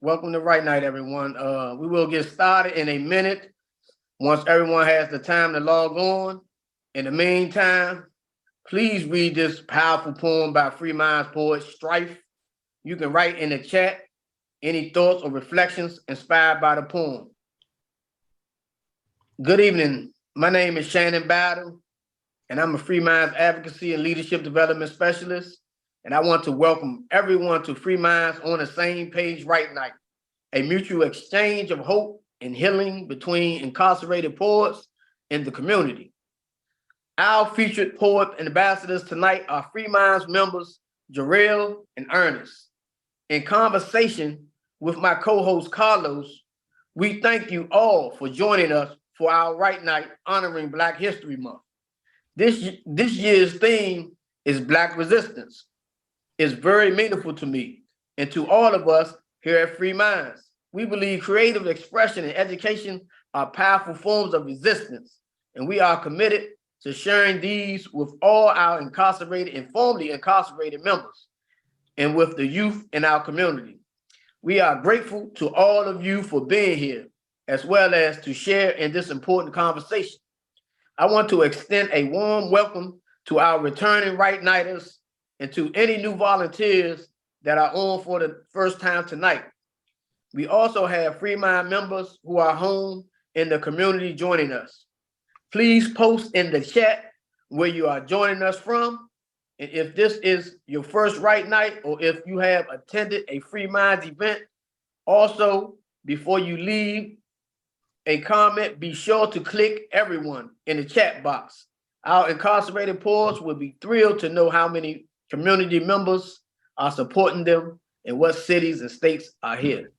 Welcome to Right Night, everyone. We will get started in a minute once everyone has the time to log on. In the meantime, please read this powerful poem by Free Minds poet Strife. You can write in the chat any thoughts or reflections inspired by the poem. Good evening. My name is Shannon, and I'm a Free Minds Advocacy and Leadership Development Specialist. And I want to welcome everyone to Free Minds on the Same Page Right Night, a mutual exchange of hope and healing between incarcerated poets in the community. Our featured poet and ambassadors tonight are Free Minds members Jarrell and Ernest. In conversation with my co-host Carlos, we thank you all for joining us for our Right Night honoring Black History Month. This year's theme is Black Resistance. It's very meaningful to me and to all of us here at Free Minds. We believe creative expression and education are powerful forms of resistance, and we are committed to sharing these with all our incarcerated and formerly incarcerated members and with the youth in our community. We are grateful to all of you for being here, as well as to share in this important conversation. I want to extend a warm welcome to our returning Right Nighters and to any new volunteers that are on for the first time tonight. We also have Free Mind members who are home in the community joining us. Please post in the chat where you are joining us from. And if this is your first Right Night or if you have attended a Free Minds event, also before you leave a comment, be sure to click everyone in the chat box. Our incarcerated poets will be thrilled to know how many community members are supporting them and what cities and states are here.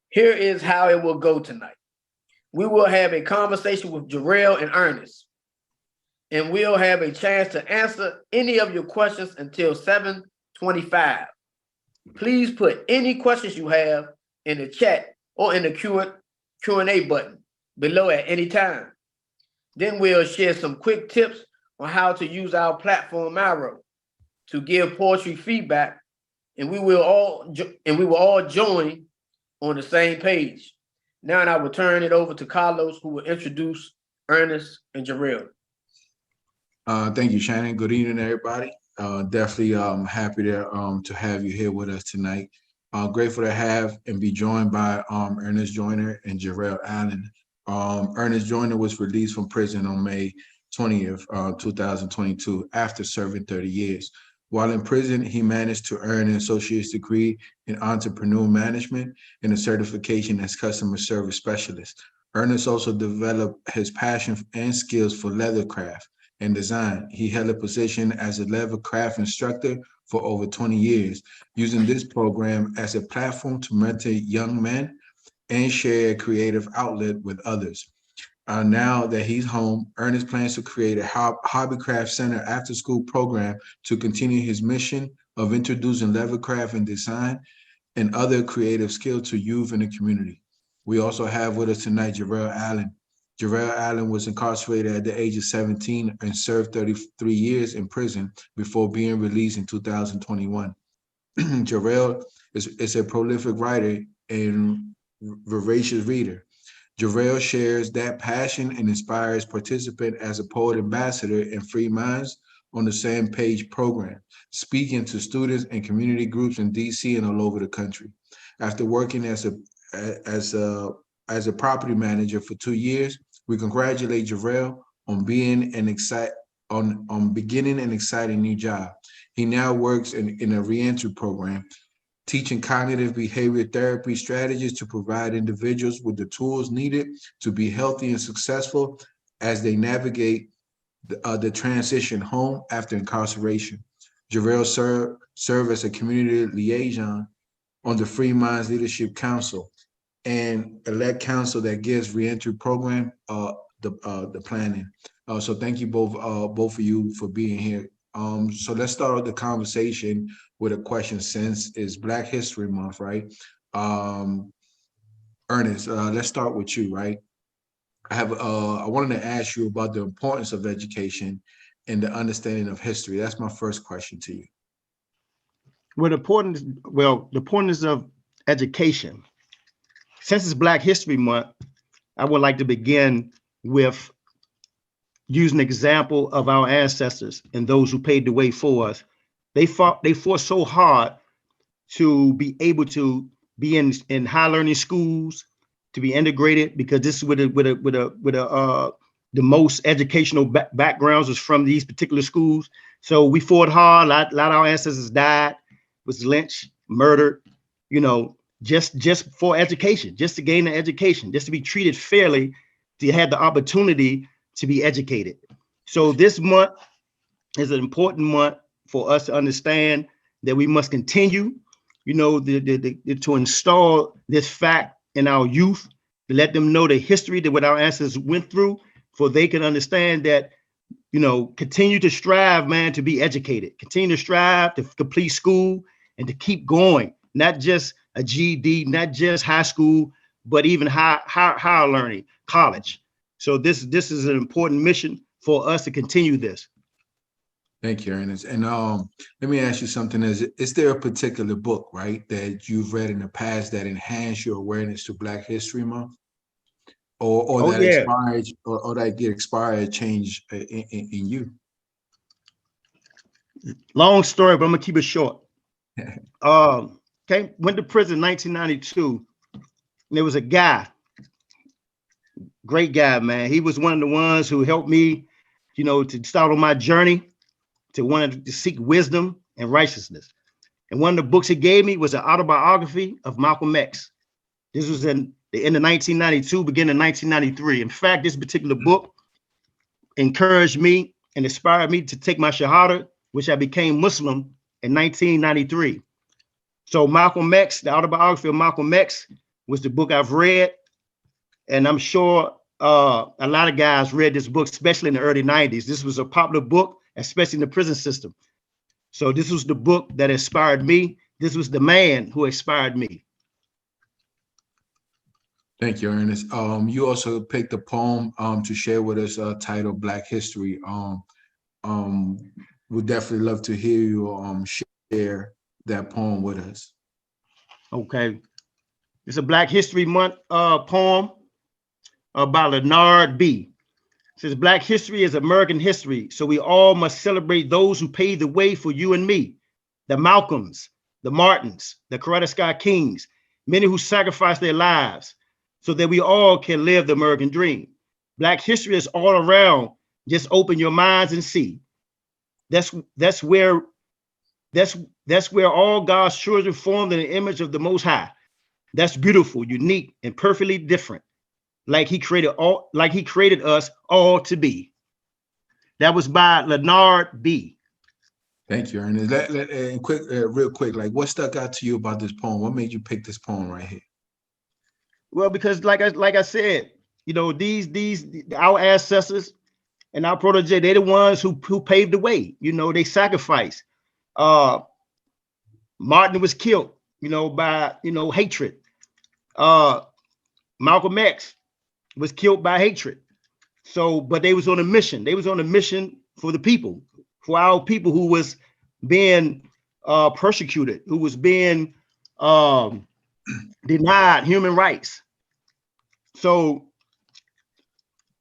Here is how it will go tonight. We will have a conversation with Jarrell and Ernest, and we'll have a chance to answer any of your questions until 7:25. Please put any questions you have in the chat or in the Q&A button below at any time. Then we'll share some quick tips on how to use our platform Arrow to give poetry feedback, and we will all join on the same page. Now I will turn it over to Carlos, who will introduce Ernest and Jarrell. Thank you, Shannon. Good evening, everybody. Definitely happy to have you here with us tonight. Grateful to have and be joined by Ernest Joyner and Jarrell Allen. Ernest Joyner was released from prison on May 20th, 2022, after serving 30 years. While in prison, he managed to earn an associate's degree in entrepreneurial management and a certification as customer service specialist. Ernest also developed his passion and skills for leather craft and design. He held a position as a leather craft instructor for over 20 years, using this program as a platform to mentor young men and share a creative outlet with others. Now that he's home, Ernest plans to create a hobby craft center after-school program to continue his mission of introducing leather craft and design and other creative skills to youth in the community. We also have with us tonight Jarrell Allen. Jarrell Allen was incarcerated at the age of 17 and served 33 years in prison before being released in 2021. Jarrell is a prolific writer and voracious reader. Jarrell shares that passion and inspires participants as a poet ambassador in Free Minds on the Same Page program, speaking to students and community groups in DC and all over the country. After working as a property manager for 2 years, we congratulate Jarrell on beginning an exciting new job. He now works in a reentry program, teaching cognitive behavior therapy strategies to provide individuals with the tools needed to be healthy and successful as they navigate the transition home after incarceration. Jarrell served as a community liaison on the Free Minds Leadership Council, and elect council that gives reentry program the planning. So thank you both of you for being here. So let's start off the conversation with a question, since it's Black History Month, right? Ernest, let's start with you, right? I wanted to ask you about the importance of education and the understanding of history. That's my first question to you. Well, the importance of education. Since it's Black History Month, I would like to begin with using an example of our ancestors and those who paved the way for us. They fought so hard to be able to be in high learning schools, to be integrated, because this is the most educational backgrounds is from these particular schools. So we fought hard. A lot of our ancestors died, was lynched, murdered, you know, just for education, just to gain an education, just to be treated fairly, to have the opportunity to be educated. So this month is an important month for us to understand that we must continue, you know, to install this fact in our youth, to let them know the history that what our ancestors went through, for they can understand that, you know, continue to strive, man, to be educated, continue to strive to complete school and to keep going, not just a GED, not just high school, but even higher learning, college. So this is an important mission for us to continue this. Thank you, Ernest. And let me ask you something. Is there a particular book, right, that you've read in the past that enhanced your awareness to Black History Month? Or that inspired, or that get expired, change in you? Long story, but I'm gonna keep it short. Went to prison in 1992. And there was a guy, great guy, man. He was one of the ones who helped me, you know, to start on my journey to want to seek wisdom and righteousness. And one of the books he gave me was an autobiography of Malcolm X. This was in the end of 1992, beginning of 1993. In fact, this particular book encouraged me and inspired me to take my Shahada, which I became Muslim in 1993. So Malcolm X, the autobiography of Malcolm X, was the book I've read. And I'm sure a lot of guys read this book, especially in the early 90s. This was a popular book, especially in the prison system. So this was the book that inspired me. This was the man who inspired me. Thank you, Ernest. You also picked a poem to share with us, titled Black History. Would definitely love to hear you share that poem with us. Okay. It's a Black History Month poem by Leonard B. It says, Black history is American history, so we all must celebrate those who paved the way for you and me. The Malcolms, the Martins, the Coretta Scott Kings, many who sacrificed their lives so that we all can live the American dream. Black history is all around. Just open your minds and see. That's where all God's children formed in the image of the Most High. That's beautiful, unique, and perfectly different. Like he created us all to be. That was by Leonard B. Thank you, Ernest. Real quick, like what stuck out to you about this poem? What made you pick this poem right here? Well, because like I said, you know, our ancestors and our protege, they're the ones who paved the way. You know, they sacrificed. Martin was killed, you know, by, you know, hatred. Malcolm X was killed by hatred. So, but they was on a mission. They was on a mission for the people, for our people who was being persecuted, who was being denied human rights. So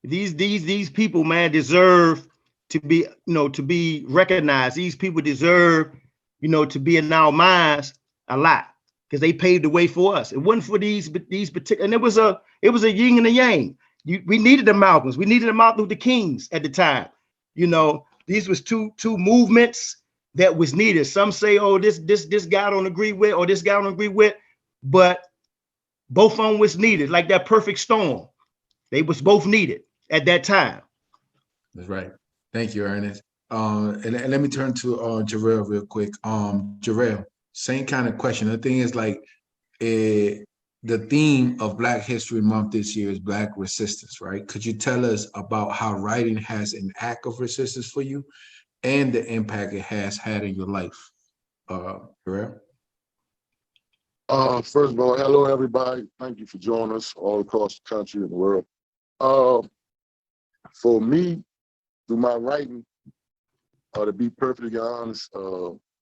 these people, man, deserve to be, you know, to be recognized. These people deserve, you know, to be in our minds a lot, because they paved the way for us. It wasn't for these particular, and it was a yin and a yang. We needed the Malcolms, we needed the Martin Luther Kings at the time. You know, these was two movements that was needed. Some say, oh, this guy don't agree with, or this guy don't agree with, but both of them was needed, like that perfect storm. They was both needed at that time. That's right. Thank you, Ernest. And let me turn to Jarrell real quick. Jarrell, same kind of question. The thing is, like, the theme of Black History Month this year is Black resistance, right? Could you tell us about how writing has an act of resistance for you and the impact it has had in your life? Jarrell? First of all, hello, everybody. Thank you for joining us all across the country and the world. For me, through my writing, to be perfectly honest,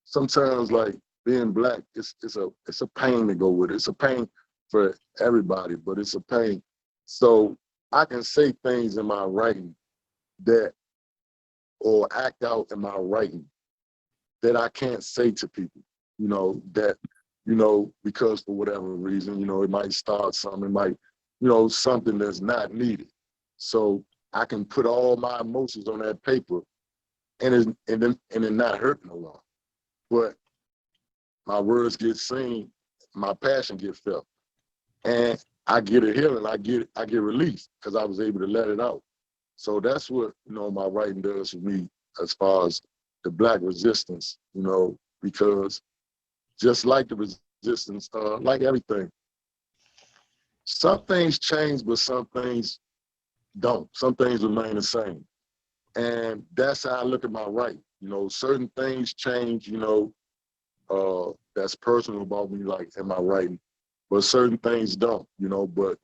sometimes like being black, it's a pain to go with it. It's a pain for everybody, but it's a pain. So I can say things in my writing that, or act out in my writing that I can't say to people, that, because for whatever reason, it might start something, it might, something that's not needed. So I can put all my emotions on that paper and it not hurt no one. But my words get seen, my passion get felt. And I get a healing, I get released because I was able to let it out. So that's what, my writing does for me as far as the Black resistance, because just like the resistance, like everything, some things change, but some things don't. Some things remain the same. And that's how I look at my writing. Certain things change, that's personal about me, like in my writing, but certain things don't, but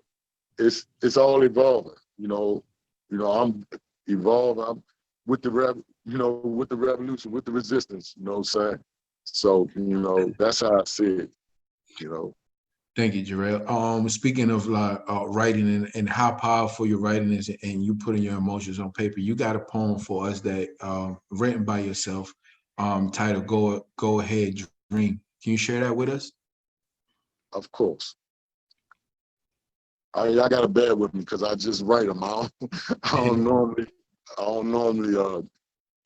it's all evolving, I'm evolving, I'm with the with the revolution, with the resistance, you know what I'm saying? So, that's how I see it, Thank you, Jarrell. Speaking of like writing and how powerful your writing is, and you putting your emotions on paper, you got a poem for us that written by yourself, titled "Go Ahead, Dream." Can you share that with us? Of course. Y'all gotta bear with me because I just write them. I don't normally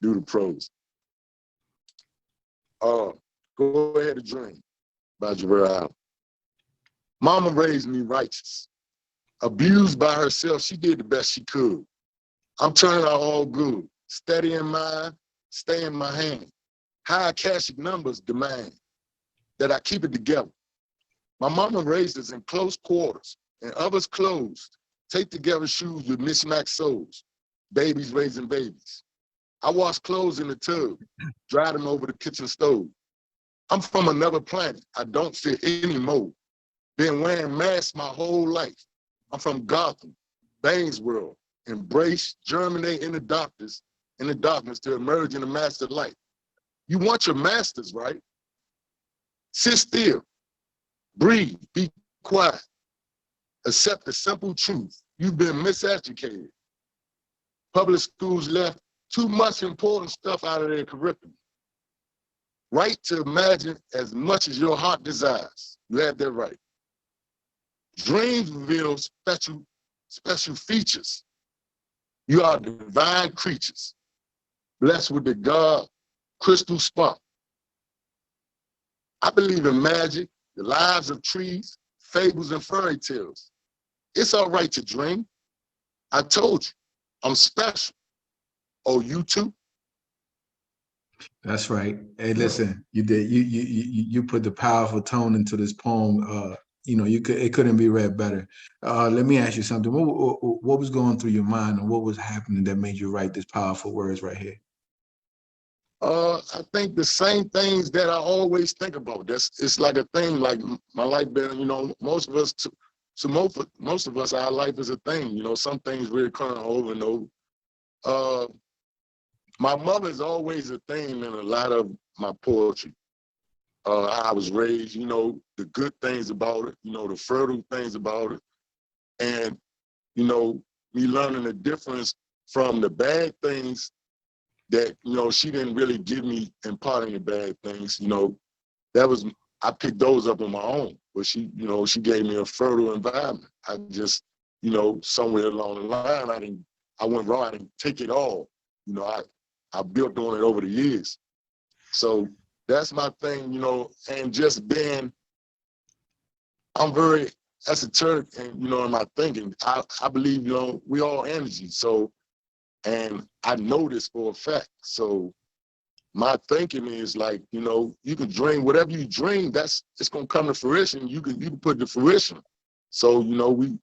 do the prose. Go Ahead and Dream by Jarrell. Mama raised me righteous. Abused by herself, she did the best she could. I'm turning out all good. Steady in mind, stay in my hand. High Akashic numbers demand that I keep it together. My mama raised us in close quarters and others closed. Take together shoes with mismatched soles. Babies raising babies. I wash clothes in the tub, dry them over the kitchen stove. I'm from another planet. I don't fit any mold. Been wearing masks my whole life. I'm from Gotham, Bane's world. Embrace, germinate in the darkness to emerge in the master light. You want your masters, right? Sit still, breathe, be quiet. Accept the simple truth. You've been miseducated. Public schools left too much important stuff out of their curriculum. Right to imagine as much as your heart desires. You have that right. Dreams reveal special features. You are divine creatures, blessed with the God crystal spark. I believe in magic, the lives of trees, fables, and fairy tales. It's all right to dream. I told you, I'm special. Oh, you too? That's right. Hey, listen, you did. You put the powerful tone into this poem. It couldn't be read better. Let me ask you something. What was going through your mind, and what was happening that made you write these powerful words right here? I think the same things that I always think about. It's like a thing. Like my life been, most of us. So most of us, our life is a thing. Some things reoccur over and over. My mother is always a theme in a lot of my poetry. I was raised, the good things about it, the fertile things about it, and me learning the difference from the bad things that she didn't really give me imparting the bad things. I picked those up on my own, but she gave me a fertile environment. I just somewhere along the line I went wrong. I didn't take it all. I built on it over the years. So that's my thing, and just being, I'm very esoteric and in my thinking. I believe we all energy. So, and I know this for a fact. So my thinking is like, you can dream whatever you dream, it's gonna come to fruition. You can put it to fruition. So,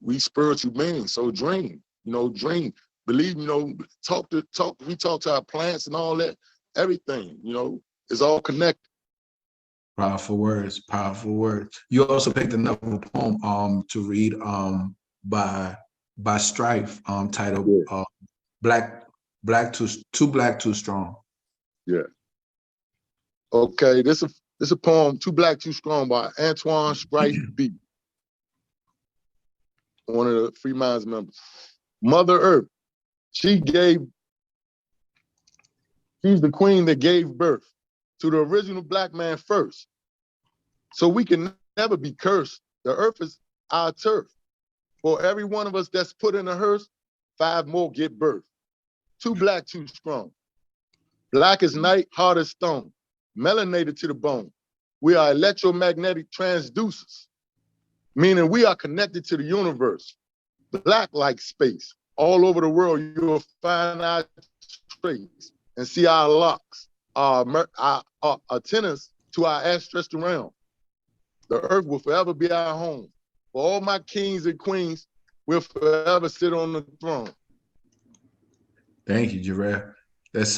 we spiritual beings. So dream, dream. Believe, we talk to our plants and all that, everything, is all connected. Powerful words, powerful words. You also picked another poem to read by Strife, titled Black Too Strong. Yeah. Okay, this This is a poem, Too Black, Too Strong by Antoine Strife B, one of the Free Minds members. Mother Earth, she's the queen that gave birth to the original Black man first. So we can never be cursed. The earth is our turf. For every one of us that's put in a hearse, 5 more get birth. Too black, too strong. Black as night, hard as stone. Melanated to the bone. We are electromagnetic transducers, meaning we are connected to the universe. Black like space. All over the world, you'll find our trace and see our locks, our antennas to our ancestral realm. The earth will forever be our home. For all my kings and queens, will forever sit on the throne. Thank you, Jarrell. That's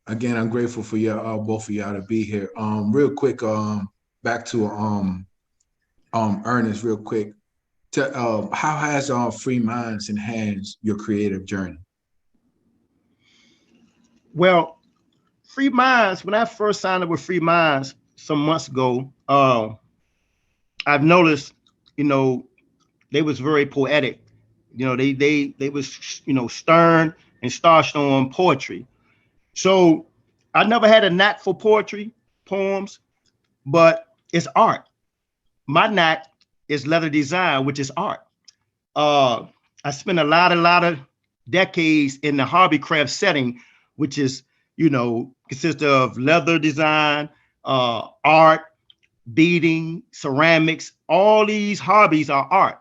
again, I'm grateful for y'all, both of y'all to be here. Real quick, back to Ernest, real quick. How has Free Minds enhanced your creative journey? Well, Free Minds, when I first signed up with Free Minds some months ago, I've noticed, you know, they was very poetic. You know, they was, you know, stern and starched on poetry. So I never had a knack for poetry, poems, but it's art. My knack is leather design, which is art. I spent a lot of decades in the hobby craft setting, which is, you know, consists of leather design, art, beading, ceramics. All these hobbies are art.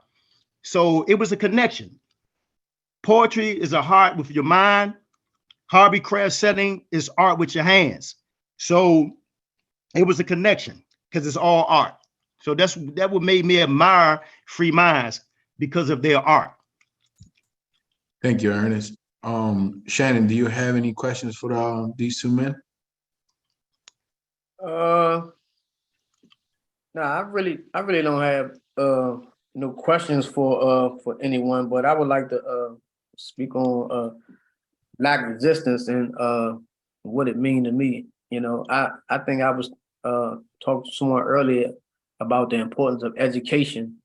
So it was a connection. Poetry is a heart with your mind. Hobby craft setting is art with your hands. So it was a connection because it's all art. So that what made me admire Free Minds, because of their art. Thank you, Ernest. Shannon, do you have any questions for these two men? No, I really don't have no questions for anyone, but I would like to speak on Black resistance and what it mean to me. You know, I think I was talking to someone earlier about the importance of education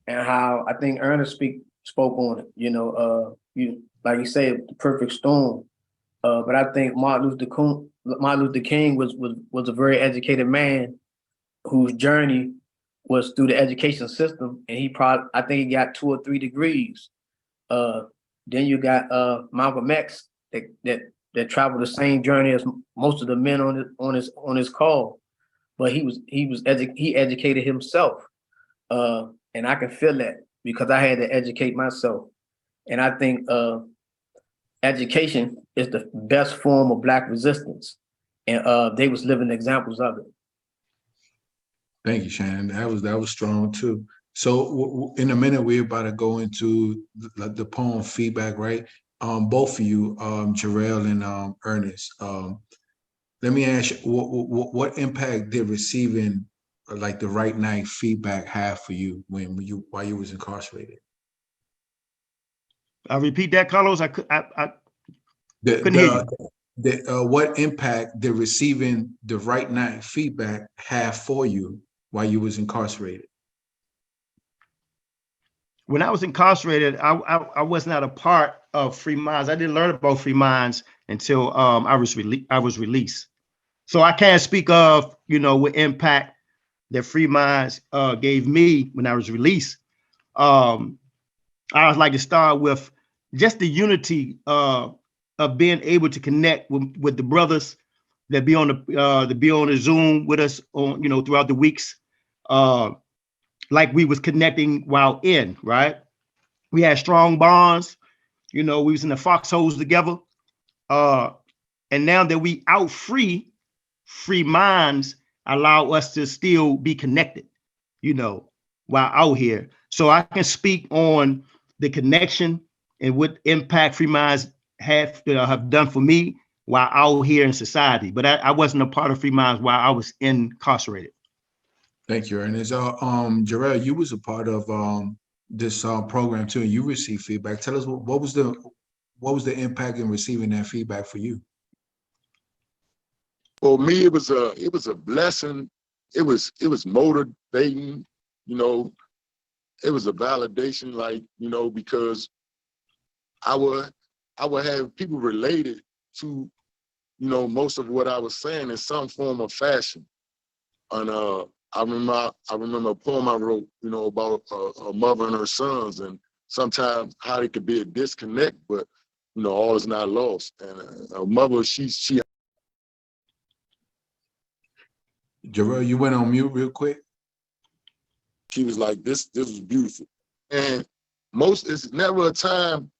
and how I think Ernest spoke on it. You know, you like you said, the perfect storm. But I think Martin Luther King was a very educated man whose journey was through the education system, and I think he got 2 or 3 degrees. Then you got Malcolm X that traveled the same journey as most of the men on his call, but he educated himself, and I can feel that because I had to educate myself, and I think education is the best form of Black resistance, and they was living examples of it. Thank you, Shannon. That was strong too. So in a minute, we're about to go into the poem feedback, right? Both of you, Jarrell and Ernest. Let me ask you, what impact did receiving like the right night feedback have for you while you was incarcerated? I repeat that, Carlos. I couldn't hear you. What impact did receiving the right night feedback have for you while you was incarcerated? When I was incarcerated, I was not a part of Free Minds. I didn't learn about Free Minds until I was released. So I can't speak of, you know, what impact that Free Minds gave me when I was released. I would like to start with just the unity of being able to connect with the brothers that be on the Zoom with us on, you know, throughout the weeks. Like we was connecting while in, right? We had strong bonds, you know, we was in the foxholes together. And now that we out Free Minds allow us to still be connected, you know, while out here. So I can speak on the connection and what impact Free Minds have done for me while out here in society. But I wasn't a part of Free Minds while I was incarcerated. Thank you, Ernest. Jarrell, you was a part of this program too, and you received feedback. Tell us what was the impact in receiving that feedback for you? for me, it was a blessing. It was motivating, you know, it was a validation, like, you know, because I would have people related to, you know, most of what I was saying in some form of fashion. And I remember a poem I wrote, you know, about a mother and her sons, and sometimes how it could be a disconnect, but you know, all is not lost. And a mother, she Jarrell, you went on mute real quick. was like, this was beautiful. And it's never a time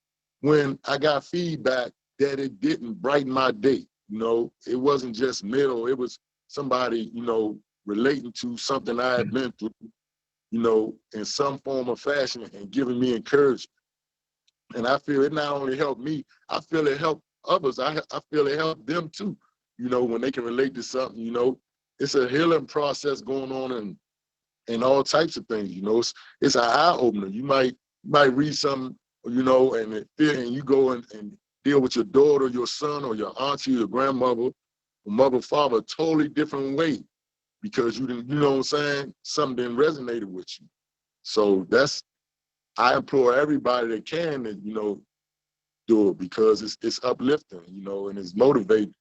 when I got feedback that it didn't brighten my day. You know, it wasn't just middle, it was somebody, you know, relating to something I had been through, you know, in some form or fashion, and giving me encouragement. And I feel it not only helped me, I feel it helped others. I feel it helped them too, you know, when they can relate to something. You know, it's a healing process going on in all types of things. You know, it's an eye opener. You might read something, you know, and you go and deal with your daughter, your son, or your auntie, your grandmother, or mother, father, a totally different way, because you didn't, you know what I'm saying? Something didn't resonate with you. So I implore everybody that can to, you know, do it, because it's uplifting, you know, and it's motivating.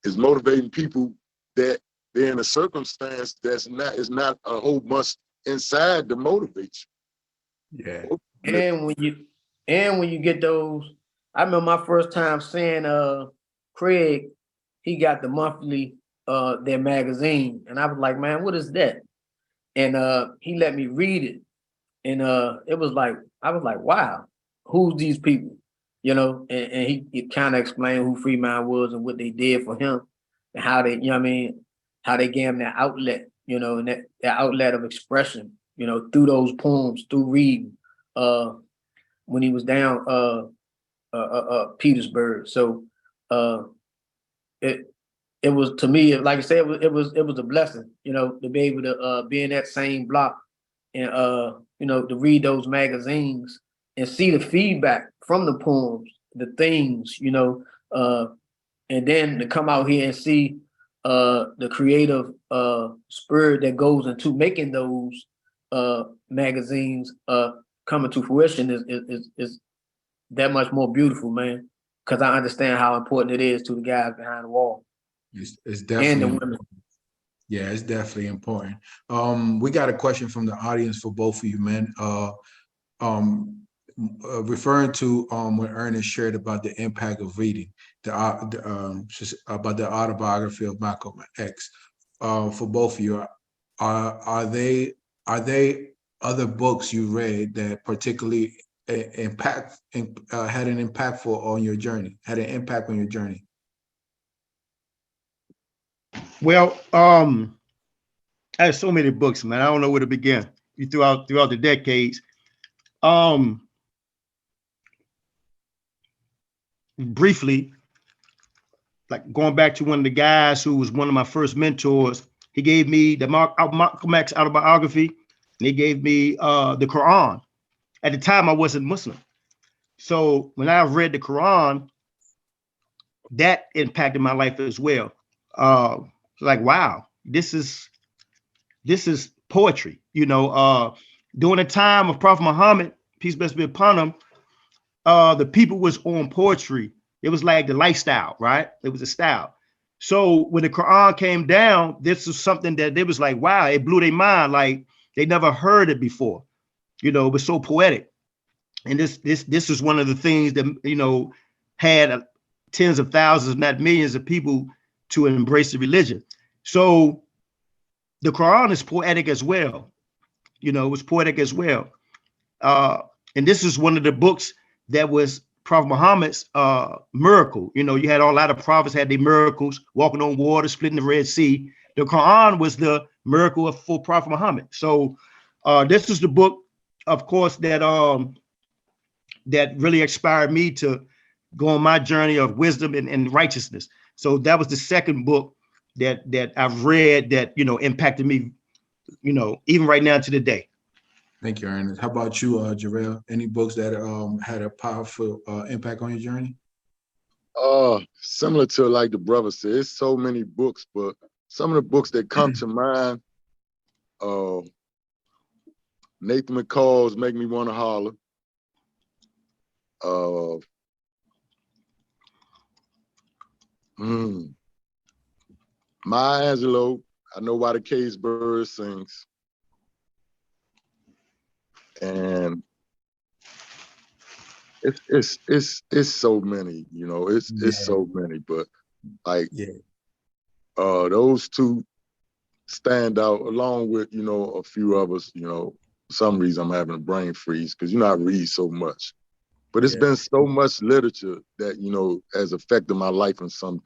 It's motivating people that they're in a circumstance that's not a whole bunch inside to motivate you. Yeah. And when you get those, I remember my first time seeing Craig, he got the monthly their magazine, and I was like, man, what is that? And he let me read it, and it was like, I was like, wow, who's these people? You know, and he kind of explained who Free Mind was and what they did for him, and how they, you know what I mean, how they gave him that outlet, you know, and that outlet of expression, you know, through those poems, through reading, when he was down Petersburg. So it it was, to me, like I said, it was a blessing, you know, to be able to be in that same block, and you know, to read those magazines and see the feedback from the poems, the things, you know, and then to come out here and see the creative spirit that goes into making those magazines coming to fruition is that much more beautiful, man. Because I understand how important it is to the guys behind the wall It's and definitely the important. women. Yeah, it's definitely important. We got a question from the audience for both of you, man. Um, Referring to what Ernest shared about the impact of reading, about the autobiography of Malcolm X. For both of you, are they other books you read that particularly had an impactful on your journey, had an impact on your journey? Well, I have so many books, man. I don't know where to begin. Throughout the decades. Briefly, like going back to one of the guys who was one of my first mentors, he gave me the Malcolm X autobiography, and he gave me the Quran. At the time, I wasn't Muslim. So when I read the Quran, that impacted my life as well. Like, wow, this is poetry. You know, during the time of Prophet Muhammad, peace be upon him, the people was on poetry. It was like the lifestyle, right? It was a style. So when the Quran came down, this was something that they was like, wow, it blew their mind. Like they never heard it before. You know, it was so poetic. And this is one of the things that, you know, had tens of thousands, if not millions of people to embrace the religion. So the Quran is poetic as well. You know, it was poetic as well. And this is one of the books that was Prophet Muhammad's miracle. You know, you had a lot of prophets had their miracles, walking on water, splitting the Red Sea. The Quran was the miracle for Prophet Muhammad. So this is the book, of course, that that really inspired me to go on my journey of wisdom and righteousness. So that was the second book that I've read that, you know, impacted me, you know, even right now to the day. Thank you, Ernest. How about you, Jarrell? Any books that had a powerful impact on your journey? Similar to like the brother said, it's so many books, but some of the books that come to mind, Nathan McCall's Make Me Wanna Holler. Maya Angelou, I Know Why the Caged Bird Sings. And it's so many, you know, it's so many, but like those two stand out along with, you know, a few others, you know. For some reason I'm having a brain freeze because, you know, I read so much. But it's been so much literature that, you know, has affected my life in some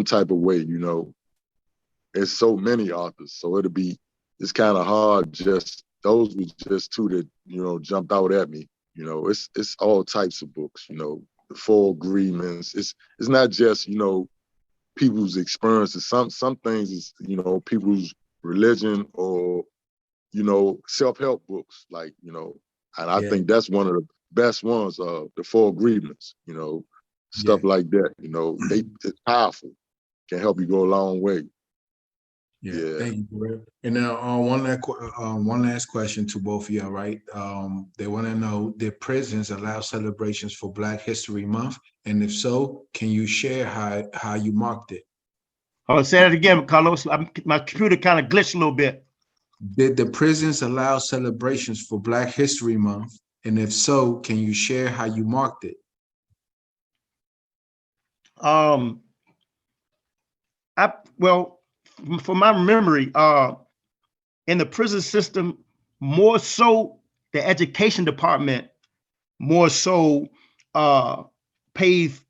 type of way, you know. There's so many authors, so it's kind of hard. Just those were just two that, you know, jumped out at me. You know, it's all types of books. You know, the Four Agreements. It's not just, you know, people's experiences. Some things is, you know, people's religion or, you know, self-help books. Like, you know, and I think that's one of the best ones. The Four Agreements. You know, stuff like that. You know, it's powerful. Can help you go a long way. Yeah, thank you, Jarrell. And now one last question to both of y'all, right? They want to know, did prisons allow celebrations for Black History Month? And if so, can you share how you marked it? I'll say that again, Carlos. My computer kind of glitched a little bit. Did the prisons allow celebrations for Black History Month? And if so, can you share how you marked it? Well, from my memory, in the prison system, more so the education department, more so pave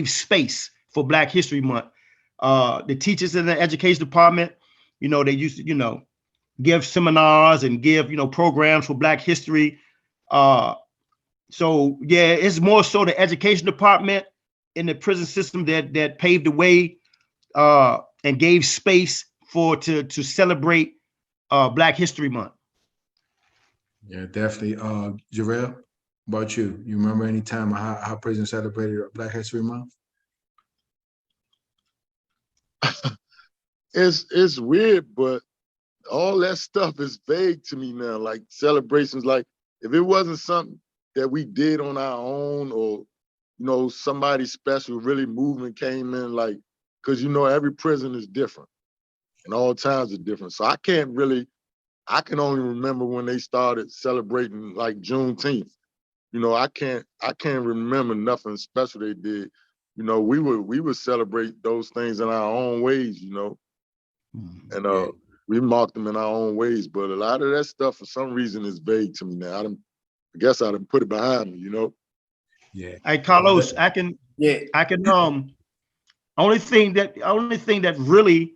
space for Black History Month. The teachers in the education department, you know, they used to, you know, give seminars and give, you know, programs for Black history. So yeah, it's more so the education department in the prison system that paved the way and gave space to celebrate Black History Month. Yeah, definitely. Jarrell, about you? You remember any time how prison celebrated Black History Month? It's weird, but all that stuff is vague to me now. Like celebrations, like if it wasn't something that we did on our own, or, you know, somebody special, really movement came in, like, because, you know, every prison is different and all times are different. So I can only remember when they started celebrating like Juneteenth. You know, I can't remember nothing special they did. You know, we would celebrate those things in our own ways, you know. And we marked them in our own ways. But a lot of that stuff for some reason is vague to me now. I guess I done put it behind me, you know. Yeah. Hey, Carlos, I can only thing that really,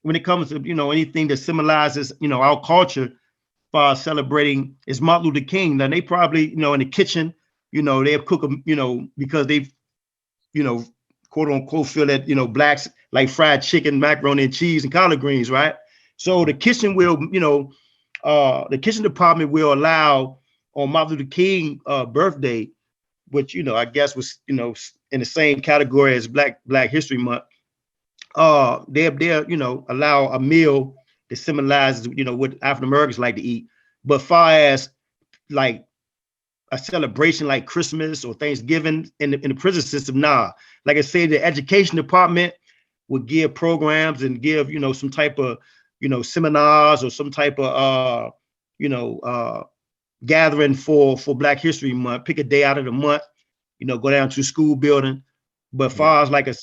when it comes to, you know, anything that symbolizes, you know, our culture for celebrating is Martin Luther King. Now they probably, you know, in the kitchen, you know, they'll cook them, you know, because they've, you know, quote unquote, feel that, you know, blacks like fried chicken, macaroni and cheese, and collard greens, right? So the kitchen will, you know, the kitchen department will allow on Martin Luther King birthday, which, you know, I guess was, you know, in the same category as Black History Month. They'll, you know, allow a meal that symbolizes, you know, what African Americans like to eat. But far as like a celebration like Christmas or Thanksgiving in the prison system, nah. Like I said, the education department would give programs and give, you know, some type of, you know, seminars or some type of you know, gathering for Black History Month. Pick a day out of the month, you know, go down to a school building. But far as like a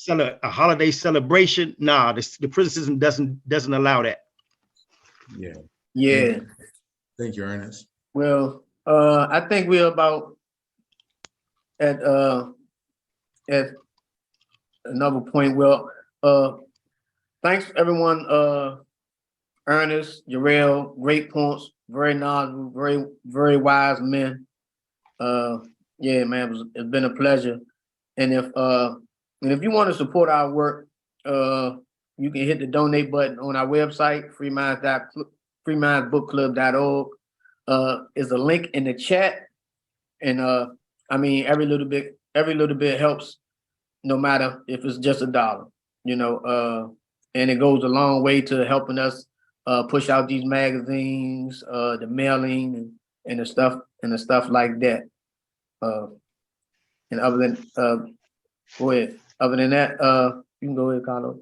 holiday celebration, nah, the prison system doesn't allow that. Yeah. Yeah. Thank you, Ernest. Well, I think we're about at another point. Well, thanks everyone. Ernest, Jarrell, great points, very knowledgeable, very wise men. Yeah, man, it's been a pleasure. And if you want to support our work, you can hit the donate button on our website, freemindsbookclub.org. Is a link in the chat, and I mean every little bit helps no matter if it's just $1, and it goes a long way to helping us push out these magazines, the mailing and the stuff like that. And other than go ahead. Other than that, you can go ahead, Carlos.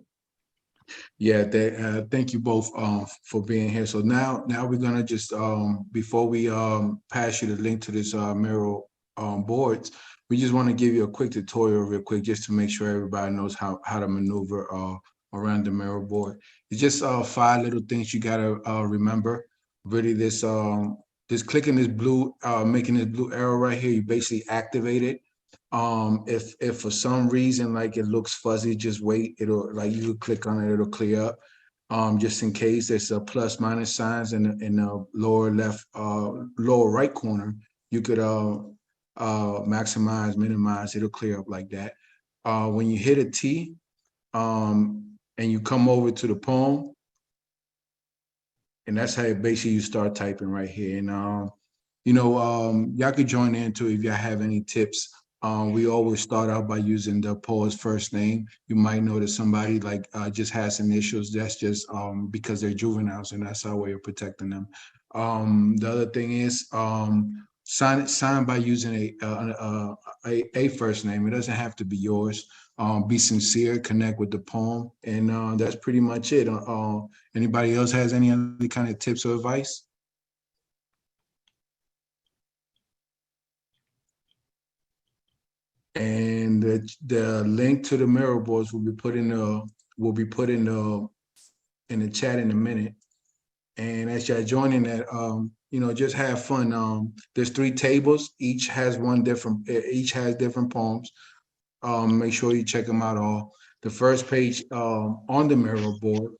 Yeah, thank you both for being here. So now we're gonna just before we pass you the link to this Miro boards, we just want to give you a quick tutorial real quick just to make sure everybody knows how to maneuver around the Miro board. It's just 5 little things you gotta remember. Really, this clicking this blue, making this blue arrow right here, you basically activate it. If for some reason like it looks fuzzy, just wait. It'll, like, you click on it, it'll clear up. Just in case there's a plus minus signs in the lower left, lower right corner, you could maximize, minimize, it'll clear up like that. When you hit a T, and you come over to the poem, and that's how basically you start typing right here. And y'all could join in too if y'all have any tips. We always start out by using the poet's first name. You might notice somebody like just has initials. That's just because they're juveniles, and that's our way of protecting them. The other thing is sign by using a first name. It doesn't have to be yours. Be sincere, connect with the poem, and that's pretty much it. Anybody else has any other kind of tips or advice? And the link to the Miro boards will be put in the chat in a minute. And as y'all joining that, just have fun. There's 3 tables. Each has different poems. Make sure you check them out all. The first page on the Miro board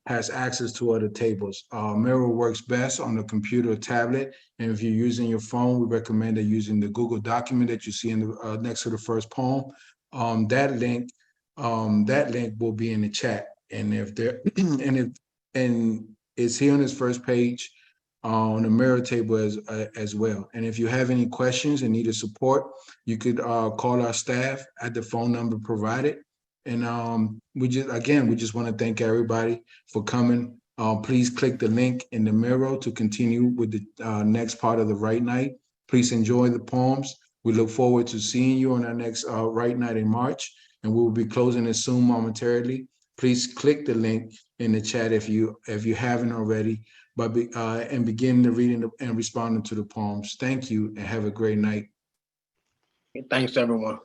has access to other tables. Miro works best on the computer or tablet, and if you're using your phone, we recommend using the Google document that you see in the next to the first poem. That link will be in the chat, and if there and it's here on this first page on the Miro table as well. And if you have any questions and needed support, you could call our staff at the phone number provided. And we just want to thank everybody for coming. Please click the link in the Miro to continue with the next part of the Write Night. Please enjoy the poems. We look forward to seeing you on our next Write Night in March, and we will be closing it soon momentarily. Please click the link in the chat if you haven't already, and begin the reading and responding to the poems. Thank you, and have a great night. Thanks, everyone.